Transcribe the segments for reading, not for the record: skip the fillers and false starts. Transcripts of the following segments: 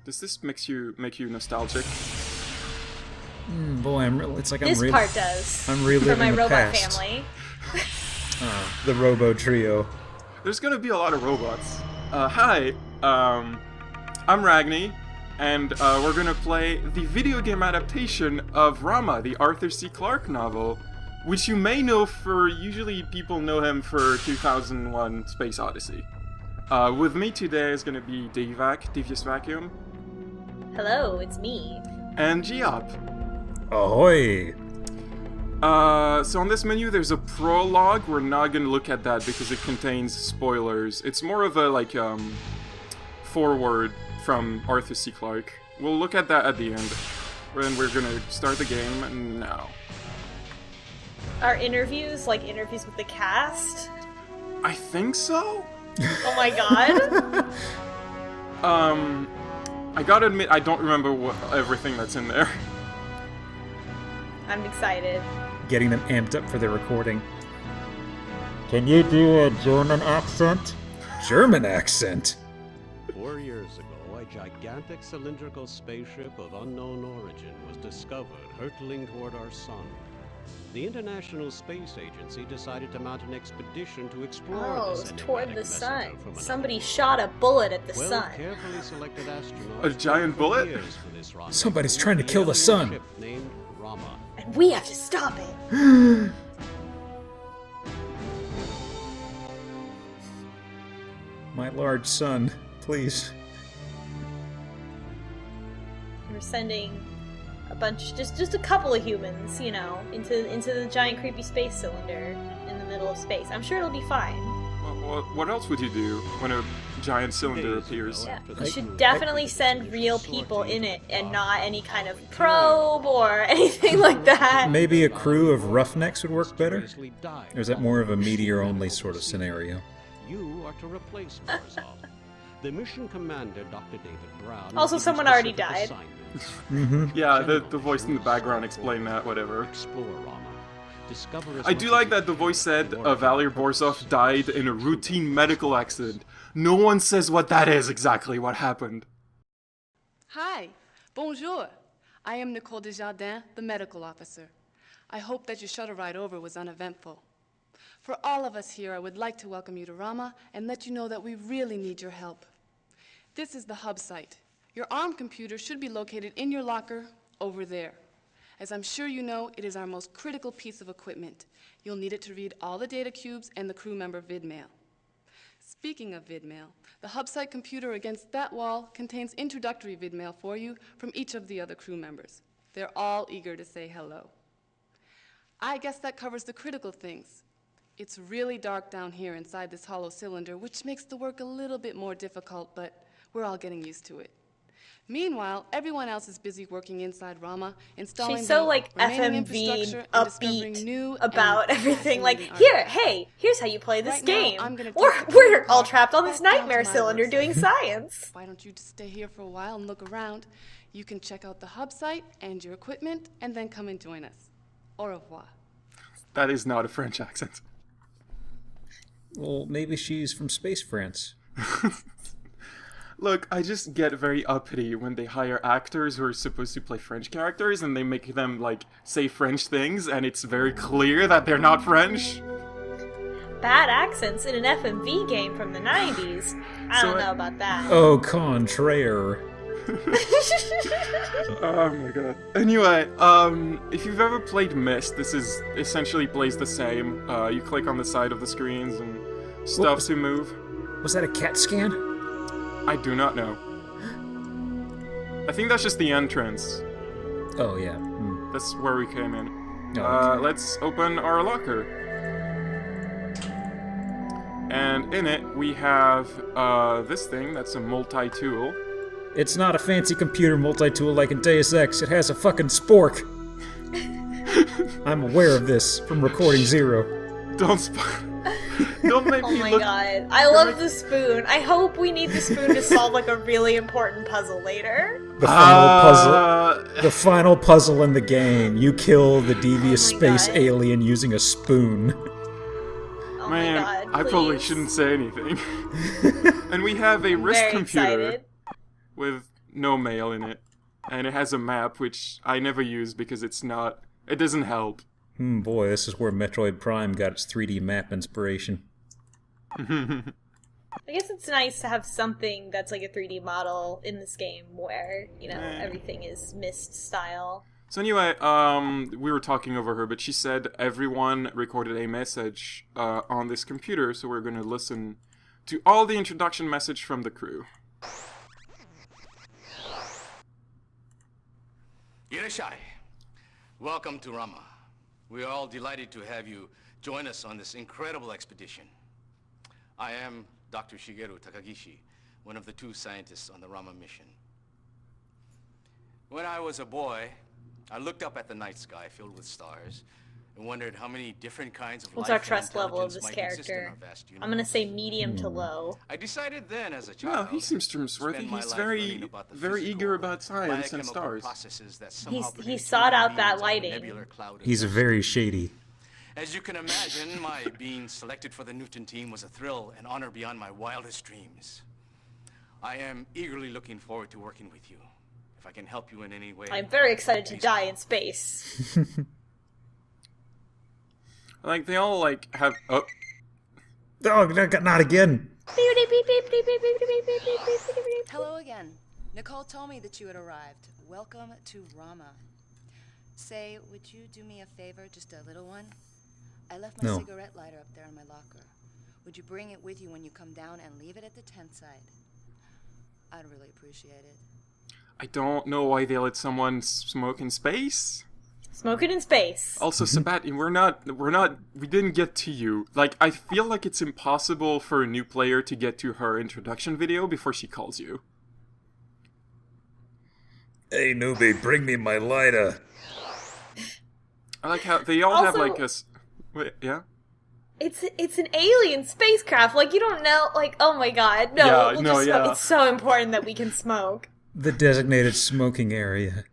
Does this make you nostalgic? Boy, it's like this I'm part does. I'm reliving for my the robot past. family. The Robo Trio. There's gonna be a lot of robots. Hi, I'm Ragni, and we're gonna play the video game adaptation of Rama, the Arthur C. Clarke novel, which you may know for, usually people know him for 2001 Space Odyssey. With me today is gonna be Devious Vacuum, Hello, it's me. and Giop. Ahoy! So on this menu there's a prologue. We're not gonna look at that because it contains spoilers. It's more of a, forward from Arthur C. Clarke. We'll look at that at the end. Then we're gonna start the game now. Our interviews, like interviews with the cast? I think so? Oh my god. I gotta admit, I don't remember everything that's in there. I'm excited. Getting them amped up for their recording. Can you do a German accent? German accent? 4 years ago, a gigantic cylindrical spaceship of unknown origin was discovered hurtling toward our sun. The International Space Agency decided to mount an expedition to explore Oh, this toward enigmatic the sun. messenger from another Somebody world. shot a bullet at the 12 sun. carefully selected astronauts A giant bullet? years for this rendezvous Somebody's trying to with kill the alien sun. ship named Rama. And we have to stop it. My large son, please. We're sending a bunch, just a couple of humans, into the giant creepy space cylinder in the middle of space. I'm sure it'll be fine. What else would you do when a giant cylinder appears? Yeah, you should definitely send real people in it and not any kind of probe or anything like that. Maybe a crew of roughnecks would work better? Or is that more of a meteor-only sort of scenario? You are to replace Barzal. The mission commander, Dr. David Brown. Also, will give you someone already specific died. assignments. Yeah, the voice in the background explained that, whatever. Explore Rama. Discover as I do much like as that you the can voice said before Valery Borzov died in a routine medical accident. No one says what that is exactly, what happened. Hi, bonjour. I am Nicole Desjardins, the medical officer. I hope that your shuttle ride over was uneventful. For all of us here, I would like to welcome you to Rama and let you know that we really need your help. This is the hub site. Your ARM computer should be located in your locker over there. As I'm sure you know, it is our most critical piece of equipment. You'll need it to read all the data cubes and the crew member vidmail. Speaking of vidmail, the hub site computer against that wall contains introductory vidmail for you from each of the other crew members. They're all eager to say hello. I guess that covers the critical things. It's really dark down here inside this hollow cylinder, which makes the work a little bit more difficult, but we're all getting used to it. Meanwhile, everyone else is busy working inside Rama, installing She's so the remaining FMV infrastructure and discovering upbeat new about and everything. Like, fascinating here's how you play this Right now, game. I'm gonna Or take the we're camera all trapped on this back down to nightmare my cylinder website. doing science. Why don't you just stay here for a while and look around? You can check out the hub site and your equipment, and then come and join us. Au revoir. That is not a French accent. Well, maybe she's from Space France. Look, I just get very uppity when they hire actors who are supposed to play French characters and they make them, say French things and it's very clear that they're not French. Bad accents in an FMV game from the 90s. I So don't I- know about that. Au contraire. Oh my god. Anyway, if you've ever played Myst, this is essentially plays the same. You click on the side of the screens and stuff to move. Was that a CAT scan? I do not know. I think that's just the entrance. Oh, yeah. That's where we came in. Oh, okay. Let's open our locker. And in it, we have this thing that's a multi-tool. It's not a fancy computer multi-tool like in Deus Ex. It has a fucking spork. I'm aware of this from recording 0. Don't make Oh me my look. god. I love the spoon. I hope we need the spoon to solve a really important puzzle later. The final puzzle. The final puzzle in the game. You kill the devious Oh my space God. alien using a spoon. Oh Man, my god. I probably please. shouldn't say anything. And we have a wrist Very computer excited. with no mail in it. And it has a map, which I never use because it doesn't help. Boy, this is where Metroid Prime got its 3D map inspiration. I guess it's nice to have something that's like a 3D model in this game where, everything is Myst style. So anyway, we were talking over her, but she said everyone recorded a message on this computer, so we're going to listen to all the introduction message from the crew. Irashai, welcome to Rama. We are all delighted to have you join us on this incredible expedition. I am Dr. Shigeru Takagishi, one of the 2 scientists on the Rama mission. When I was a boy, I looked up at the night sky filled with stars and wondered how many different kinds of What's life our trust and level of intelligence this might exist in character? our vast universe. I'm gonna say medium to low. I decided then as a child. Well, he seems trustworthy. spend my He's life very, learning about the very physical, eager about science and biochemical stars. processes that somehow He produce sought human out that beings on a lighting. nebular cloud of He's dust. very shady. As you can imagine, my being selected for the Newton team was a thrill and honor beyond my wildest dreams. I am eagerly looking forward to working with you. If I can help you in any way. I'm very excited to die in space. Like, they all, like, have... Oh, Oh, not again! Hello again. Nicole told me that you had arrived. Welcome to Rama. Say, would you do me a favor, just a little one? I left my No. cigarette lighter up there in my locker. Would you bring it with you when you come down and leave it at the tent site? I'd really appreciate it. I don't know why they let someone smoke in space. Smoking in space. Also, Sabat, we didn't get to you. Like, I feel like it's impossible for a new player to get to her introduction video before she calls you. Hey, newbie, bring me my lighter. I like how they all have, Also- like, Wait, yeah? It's an alien spacecraft. Like, you don't know. Like, oh my god, no. Yeah, we'll no, just yeah. It's so important that we can smoke. The designated smoking area.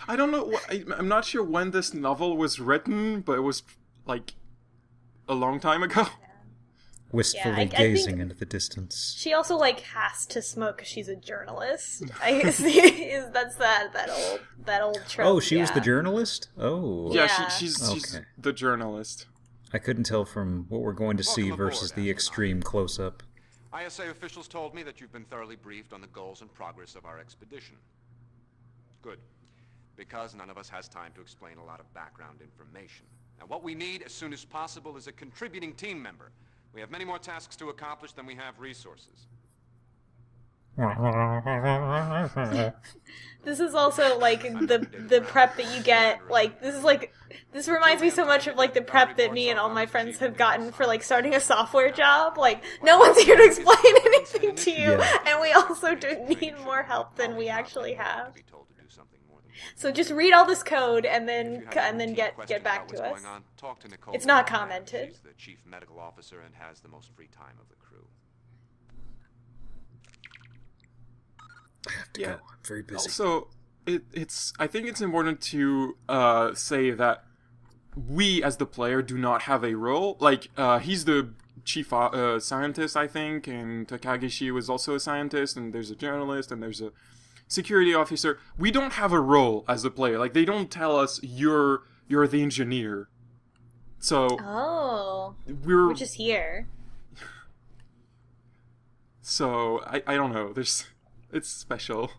I don't know, I'm not sure when this novel was written, but it was, like, a long time ago. Wistfully I think- gazing into the distance. She also like has to smoke because she's a journalist. I guess that's that old trope. Oh, she was the yeah. journalist? Oh. Yeah, Yeah. she's Okay. the journalist. I couldn't tell from what we're going to see Welcome aboard, versus the astronaut. extreme close-up. ISA officials told me that you've been thoroughly briefed on the goals and progress of our expedition. Good. Because none of us has time to explain a lot of background information. Now, what we need as soon as possible is a contributing team member. We have many more tasks to accomplish than we have resources. This is also like the prep that you get. Like this reminds me so much of like the prep that me and all my friends have gotten for like starting a software job. Like no one's here to explain anything to you, Yeah. and we also do need more help than we actually have. So just read all this code and then get back to us. It's not commented. She's the chief medical officer and has the most free time of the crew. I have to Yeah. go. I'm very busy. Also, I think it's important to say that we, as the player, do not have a role. Like, he's the chief scientist, I think, and Takagishi was also a scientist, and there's a journalist, and there's a security officer. We don't have a role as a player. Like, they don't tell us you're the engineer. So Oh, we're we're just here. So I don't know. It's special.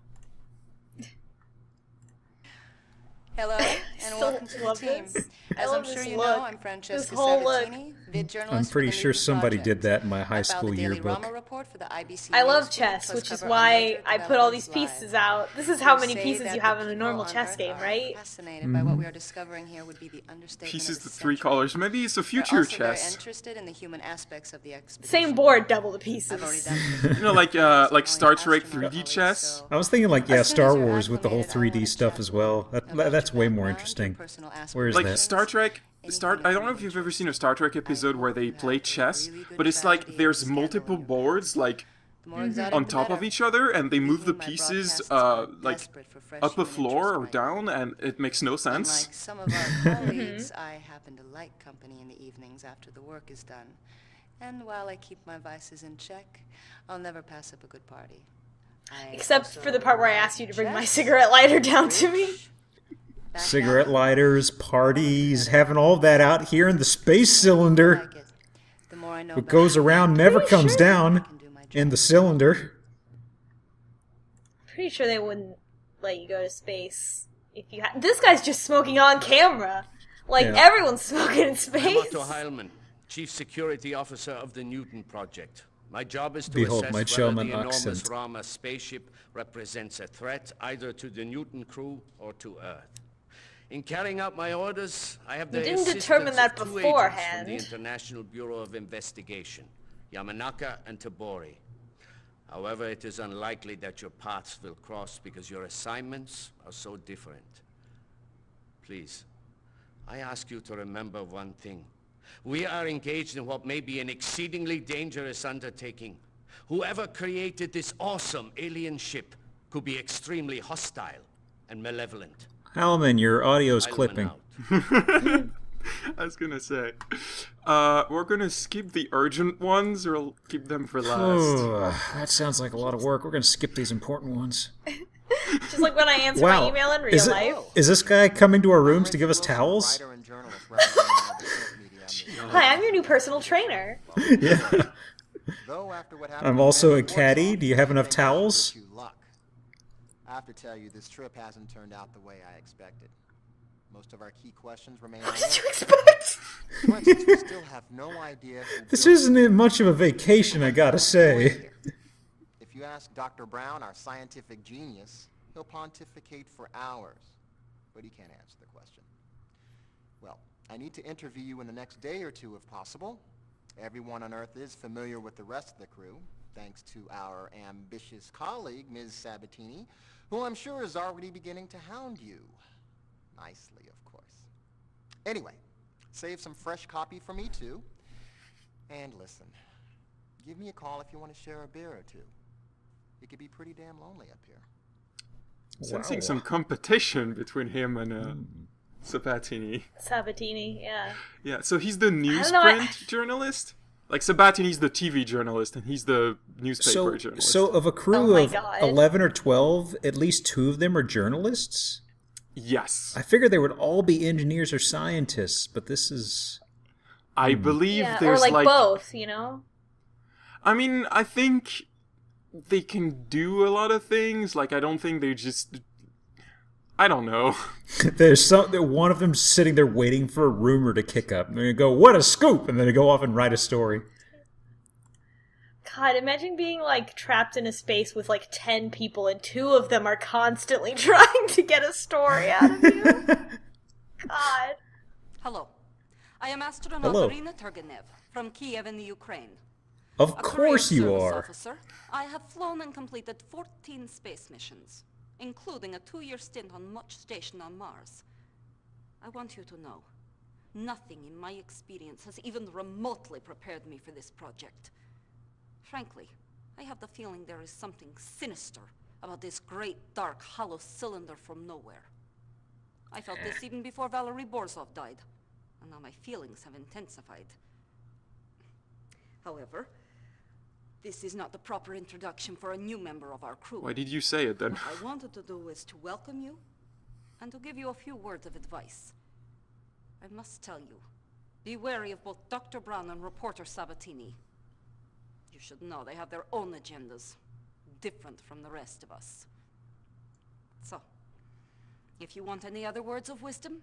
Hello, and Still welcome to the love team. this. I As love I'm sure this you look. know, I'm Francesca This whole look. Sabatini, vid journalist. I'm pretty for the sure Newton somebody Project. did that in my high I filed school the daily yearbook. Rama report for the IBC I love News, chess, plus which is cover why major I put all these developments pieces live. out. This is how They many say pieces that you the have in a people normal on chess Earth game, are right? Fascinated by what we are discovering here would be the understatement Pieces of to the three century. colors. Maybe it's a They're future also very chess. interested in the human aspects of the expedition. Same board, double the I've already pieces. done You know, like Star Trek 3D chess. I was thinking like, yeah, As soon Star as you're Wars with the whole acclimated, I 3D wanna stuff chat as well. about That's your way more background, interesting. your personal Where is Like that? Star Trek. I don't know if you've ever seen a Star Trek episode where they play chess, but it's like there's multiple boards like The more exotic, on the top of better. each other, and they move the My pieces broadcasts are like desperate for fresh up a human floor or interest right down, and it makes no sense. Unlike some of our colleagues, I happen to like company in the evenings after the work is done. And while I keep my vices in check, I'll never pass up a good party. Except for the part where I asked you to bring my cigarette lighter down to me. Cigarette lighters, parties, having all that out here in the space cylinder. What goes around never comes down in the cylinder. Pretty sure they wouldn't let you go to space if you had. This guy's just smoking on camera. Like, everyone's smoking in space. I'm Otto Heilman, Chief Security Officer of the Newton Project. My job is to Behold assess my whether German the enormous accent. Rama spaceship represents a threat either to the Newton crew or to Earth. In carrying out my orders, I have the didn't assistance determine that of two beforehand. agents from the International Bureau of Investigation, Yamanaka and Tabori. However, it is unlikely that your paths will cross because your assignments are so different. Please, I ask you to remember one thing. We are engaged in what may be an exceedingly dangerous undertaking. Whoever created this awesome alien ship could be extremely hostile and malevolent. Halman, your audio's Heilman clipping. out. I was gonna say, we're gonna skip the urgent ones, or we'll keep them for last. That sounds like a lot of work. We're gonna skip these important ones. Just like when I answer my email in real life. Is this guy coming to our rooms to give us towels? Hi, I'm your new personal trainer. Yeah. I'm also a caddy. Do you have enough towels? I have to tell you, this trip hasn't turned out the way I expected. Most of our key questions remain unanswered. What did you expect? For instance, we still have no idea who This built isn't much of a vacation, I gotta say. If you ask Dr. Brown, our scientific genius, he'll pontificate for hours, but he can't answer the question. Well, I need to interview you in the next day or two if possible. Everyone on Earth is familiar with the rest of the crew, thanks to our ambitious colleague, Ms. Sabatini, who I'm sure is already beginning to hound you. Nicely, of course. Anyway, save some fresh copy for me, too. And listen, give me a call if you want to share a beer or two. It could be pretty damn lonely up here. Sensing some competition between him and Sabatini. Sabatini, yeah. Yeah, so he's the newsprint journalist? Like, Sabatini's the TV journalist, and he's the newspaper journalist. So of a crew of 11 or 12, at least 2 of them are journalists? Yes. I figured they would all be engineers or scientists, but this is... I believe there's or like both, you know? I mean, I think they can do a lot of things. Like, I don't think they just... I don't know. There's one of them sitting there waiting for a rumor to kick up. And they go, what a scoop! And then they go off and write a story. God, imagine being, like, trapped in a space with, like, 10 people and 2 of them are constantly trying to get a story out of you. God. Hello. I am astronaut Irina Turgenev from Kiev in the Ukraine. Of course you are. Officer, I have flown and completed 14 space missions, including a 2-year stint on Much Station on Mars. I want you to know, nothing in my experience has even remotely prepared me for this project. Frankly, I have the feeling there is something sinister about this great, dark, hollow cylinder from nowhere. I felt this even before Valery Borzov died, and now my feelings have intensified. However, this is not the proper introduction for a new member of our crew. Why did you say it then? What I wanted to do is to welcome you and to give you a few words of advice. I must tell you, be wary of both Dr. Brown and reporter Sabatini. You should know they have their own agendas, different from the rest of us. So, if you want any other words of wisdom,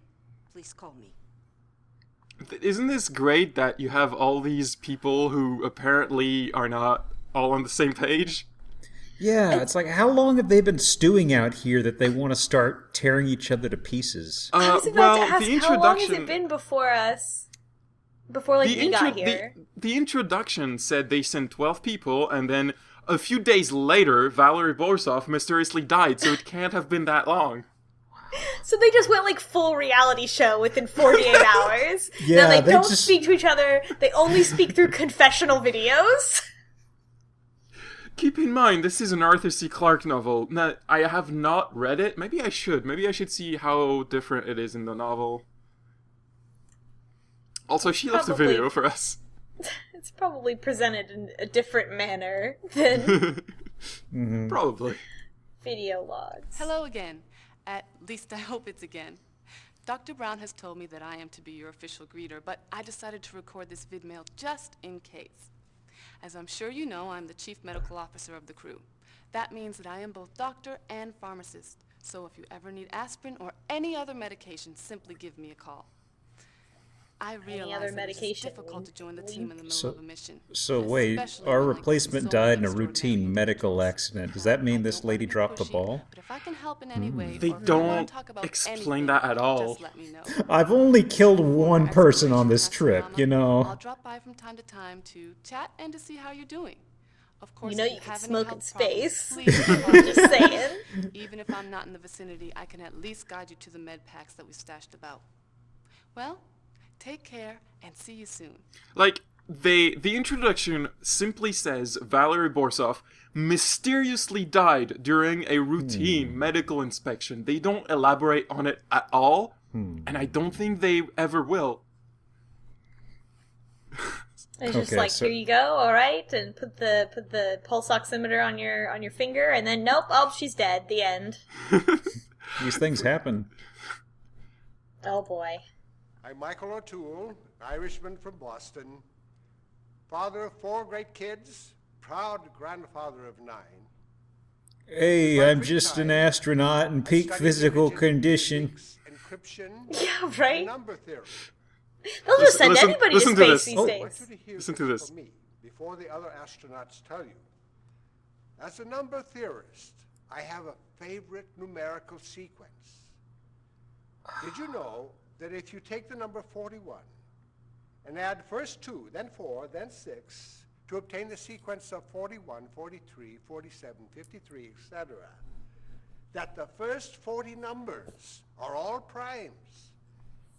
please call me. Isn't this great that you have all these people who apparently are not all on the same page? Yeah, it's like, how long have they been stewing out here that they want to start tearing each other to pieces? I was about to ask, how long has it been before us? Before, like, we got here? The introduction said they sent 12 people, and then a few days later, Valery Borzov mysteriously died, so it can't have been that long. So they just went, like, full reality show within 48 hours. Yeah, now they don't speak to each other. They only speak through confessional videos. Keep in mind, this is an Arthur C. Clarke novel. Now, I have not read it. Maybe I should. Maybe I should see how different it is in the novel. Also, she left a video for us. It's probably presented in a different manner than Probably. Video logs. Hello again. At least I hope it's again. Dr. Brown has told me that I am to be your official greeter, but I decided to record this vidmail just in case. As I'm sure you know, I'm the chief medical officer of the crew. That means that I am both doctor and pharmacist. So if you ever need aspirin or any other medication, simply give me a call. I realize that it's difficult to join the team in the middle of a mission. So wait, our replacement died in a routine medical accident. Does that mean this lady dropped the ball? But if I can help in any way, They or if you wanna don't talk about explain anything, that at all. just let me know. I've only killed one person on this Exploration trip, Rama, you know. I'll drop by from time to time to chat and to see how you're doing. Of course, You know if you can have any smoke in health problems, space. please call I'm me. just saying. Even if I'm not in the vicinity, I can at least guide you to the med packs that we stashed about. Well, take care and see you soon. Like, the introduction simply says Valery Borsov mysteriously died during a routine medical inspection. They don't elaborate on it at all, and I don't think they ever will. It's just Okay, like, so- here you go, all right, and put the pulse oximeter on your finger, and then nope, oh, she's dead. The end. These things happen. Oh boy. I'm Michael O'Toole, Irishman from Boston, father of 4 great kids, proud grandfather of 9. Hey, I'm just an astronaut in peak Studied physical images, condition. physics, encryption, Yeah, and right? number theory. They'll just send Listen- anybody listen to to space this. these Oh. I want days. you to hear Listen to this this. from me before the other astronauts tell you. As a number theorist, I have a favorite numerical sequence. Did you know that if you take the number 41 and add first 2, then 4, then 6, to obtain the sequence of 41, 43, 47, 53, etc., that the first 40 numbers are all primes,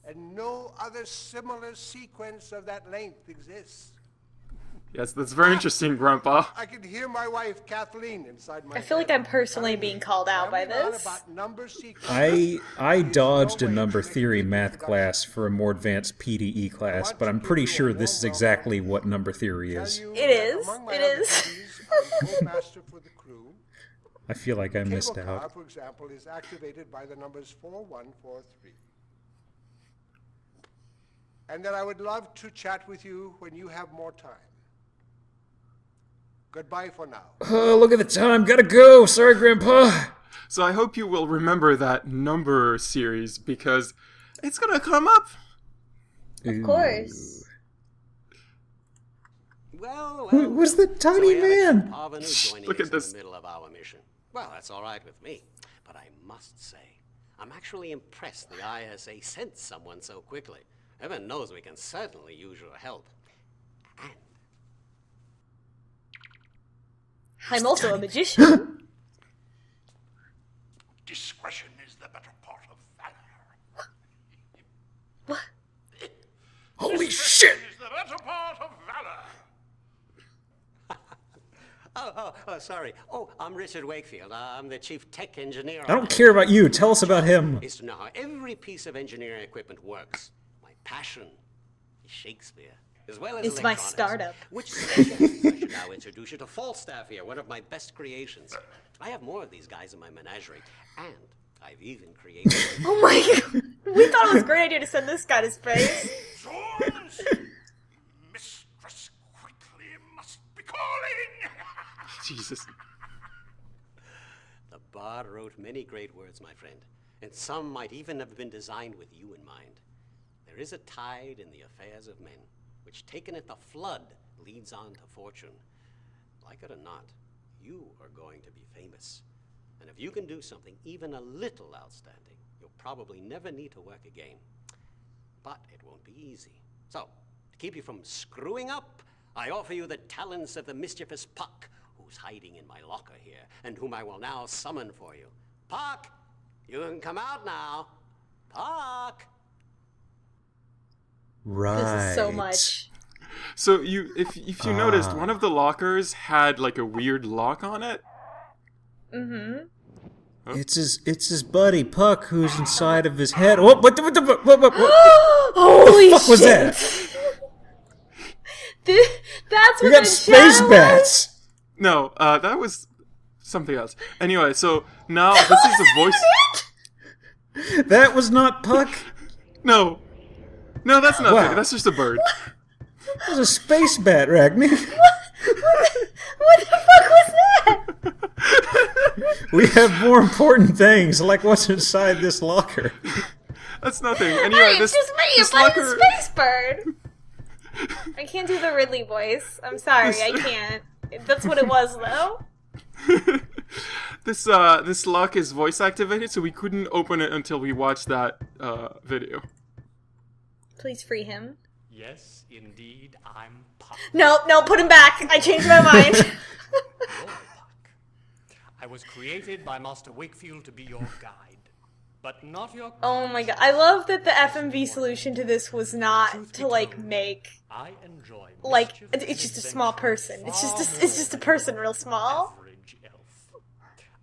and no other similar sequence of that length exists? Yes, that's very interesting, Grandpa. I can hear my wife, Kathleen, inside my I feel like head I'm personally telling being me, called out by rambling on this. about number sequences. I There is dodged no a way number to make theory a good math introduction. class for a more advanced PDE class, but I'm pretty sure this is exactly what number theory Tell is. you It that is. among my It other is. duties, I'm co-master for the crew. I feel like I Cable missed car, out. for example, is activated by the numbers 4143. And that I would love to chat with you when you have more time. Goodbye for now. Oh, look at the time. Gotta go. Sorry, Grandpa. So I hope you will remember that number series, because it's gonna come up. Of course. Well, Who was the tiny man? Look at this. In the middle of our mission. Well, that's all right with me. But I must say, I'm actually impressed the ISA sent someone so quickly. Heaven knows we can certainly use your help. And I'm also a magician. Discretion is the better part of valor. What? Holy shit! Is the better part of valor. sorry. Oh, I'm Richard Wakefield. I'm the chief tech engineer. I don't care about you. Tell us about him. Is to know how every piece of engineering equipment works. My passion is Shakespeare, as well as It's my electronics. startup. Which suggests I should now introduce you to Falstaff here, one of my best creations. I have more of these guys in my menagerie, and I've even created. Oh my god. We thought it was a great idea to send this guy to space. Swords! Mistress quickly must be calling. Jesus. The bard wrote many great words, my friend, and some might even have been designed with you in mind. There is a tide in the affairs of men, which taken at the flood leads on to fortune. Like it or not, you are going to be famous. And if you can do something even a little outstanding, you'll probably never need to work again. But it won't be easy. So, to keep you from screwing up, I offer you the talents of the mischievous Puck, who's hiding in my locker here, and whom I will now summon for you. Puck, you can come out now. Puck! Right. This is so much. So if you noticed, one of the lockers had like a weird lock on it. Mm-hmm. It's his buddy Puck who's inside of his head. What Holy the fuck was shit. that? That's We what got the space shadow bats. No, that was something else. Anyway, so now this is the voice. That was not Puck. No, that's nothing. Wow. That's just a bird. It was a space bat, Ragni. What the fuck was that? We have more important things, like what's inside this locker. That's nothing. Anyway, Hey, this it's just me, this I'm a locker. space bird. I can't do the Ridley voice. I'm sorry, I can't. That's what it was, though. This lock is voice activated, so we couldn't open it until we watched that video. Please free him. Yes, indeed, I'm Puck. No, put him back. I changed my mind. You're Puck. I was created by Master Wakefield to be your guide, but not your... Oh my god. I love that the FMV solution to this was not to, like, make... I enjoy Like, mischief it's just a and small adventure person. It's far just a more person than real small. average elf.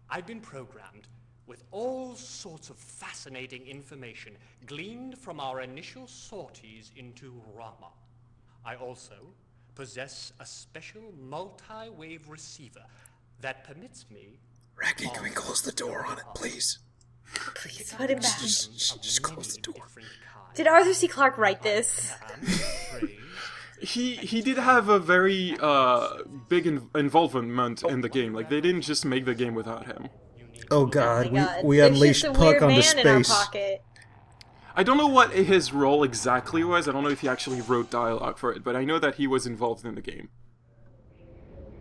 I've been programmed with all sorts of fascinating information gleaned from our initial sorties into Rama. I also possess a special multi-wave receiver that permits me... Ragni, can we close the door on it, please? Please, put him back. Just close the door. Did Arthur C. Clarke write this? He did have a very big involvement in the game. Like, they didn't just make the game without him. Oh god, God. we There's unleashed just a Puck weird onto man in our space. pocket. I don't know what his role exactly was. I don't know if he actually wrote dialogue for it, but I know that he was involved in the game.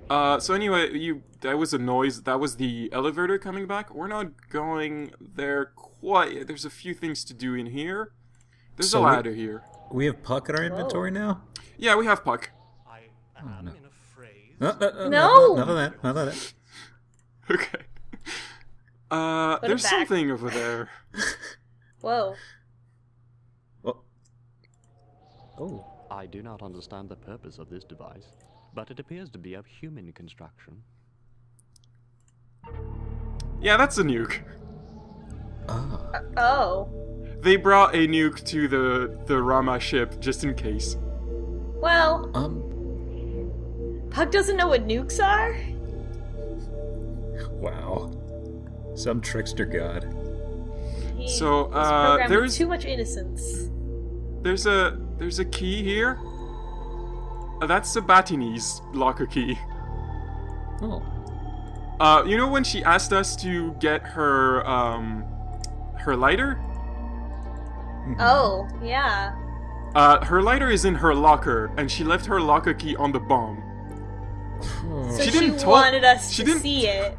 So anyway, that was a noise. That was the elevator coming back. We're not going there quite yet. There's a few things to do in here. There's a ladder here. We have Puck in our inventory now? Yeah, we have Puck. I am in a phrase... No! None of that, none of that. Okay. Put it There's back. something over there. Whoa. Oh. I do not understand the purpose of this device, but it appears to be of human construction. Yeah, that's a nuke. Oh. They brought a nuke to the Rama ship just in case. Well, Puck doesn't know what nukes are? Wow. Some trickster god. He So, was programmed with there's- too much innocence. There's a key here. That's Sabatini's locker key. Oh. You know when she asked us to get her her lighter? Oh, yeah. Her lighter is in her locker, and she left her locker key on the bomb. So she didn't wanted us she to didn't- see it.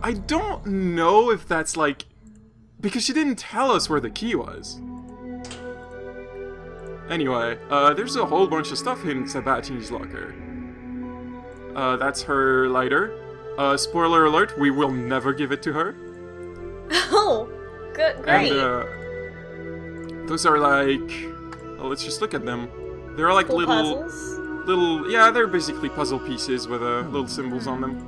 I don't know if that's like... Because she didn't tell us where the key was. Anyway, there's a whole bunch of stuff in Sabatini's locker. That's her lighter. Spoiler alert, we will never give it to her. Oh, good, great. And, those are like... Oh, let's just look at them. They're like Cool little... puzzles. Yeah, they're basically puzzle pieces with little symbols on them.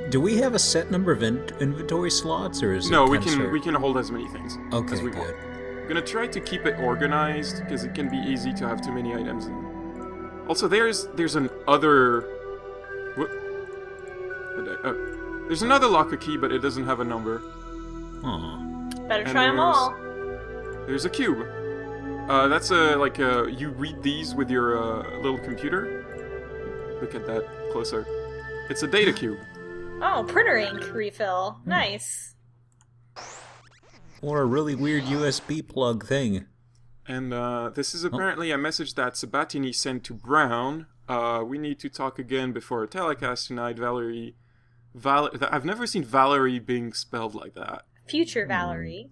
Do we have a set number of inventory slots, or is it No, we kinda can we can hold as many things Okay, as we good. want. I'm gonna try to keep it organized because it can be easy to have too many items. Also, there's an other. There's another locker key, but it doesn't have a number. Better And try them all. There's a cube. That's you read these with your little computer. Look at that closer. It's a data cube. Oh, printer ink refill. Nice. Or a really weird USB plug thing. And this is apparently a message that Sabatini sent to Brown. We need to talk again before a telecast tonight. I've never seen Valerie being spelled like that. Future Valerie.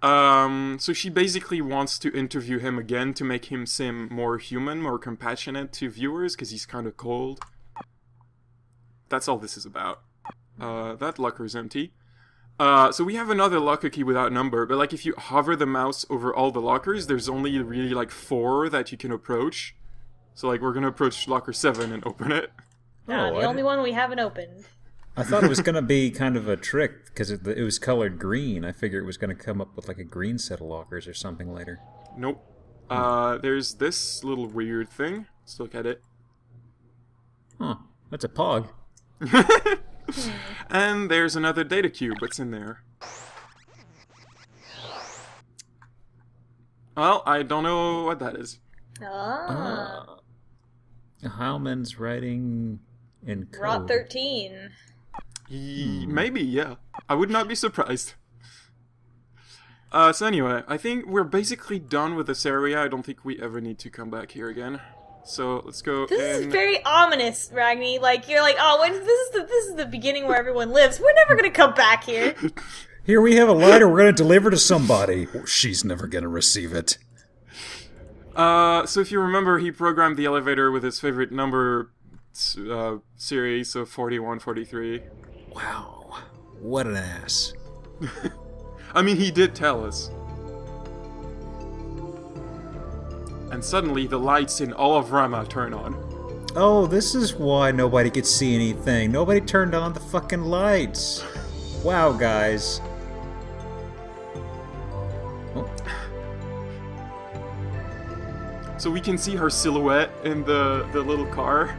So she basically wants to interview him again to make him seem more human, more compassionate to viewers, because he's kind of cold. That's all this is about. That locker is empty. So we have another locker key without number, but like if you hover the mouse over all the lockers, there's only really like 4 that you can approach. So like we're gonna approach locker 7 and open it. Nah, the only one we haven't opened. I thought it was going to be kind of a trick, because it was colored green. I figured it was going to come up with like a green set of lockers or something later. Nope. There's this little weird thing. Let's look at it. Huh. That's a pog. And there's another data cube. What's in there? Well, I don't know what that is. Heilman's writing in code. Rot 13. Maybe, yeah. I would not be surprised. So anyway, I think we're basically done with this area. I don't think we ever need to come back here again. So let's go. This is very ominous, Ragni. Like you're like, oh, this is the beginning where everyone lives. We're never gonna come back here. Here we have a lighter we're gonna deliver to somebody. She's never gonna receive it. So if you remember, he programmed the elevator with his favorite number series, so 41, 43. Wow, what an ass. I mean, he did tell us. And suddenly the lights in all of Rama turn on. Oh, this is why nobody could see anything. Nobody turned on the fucking lights. Wow, guys. Oh. So we can see her silhouette in the little car.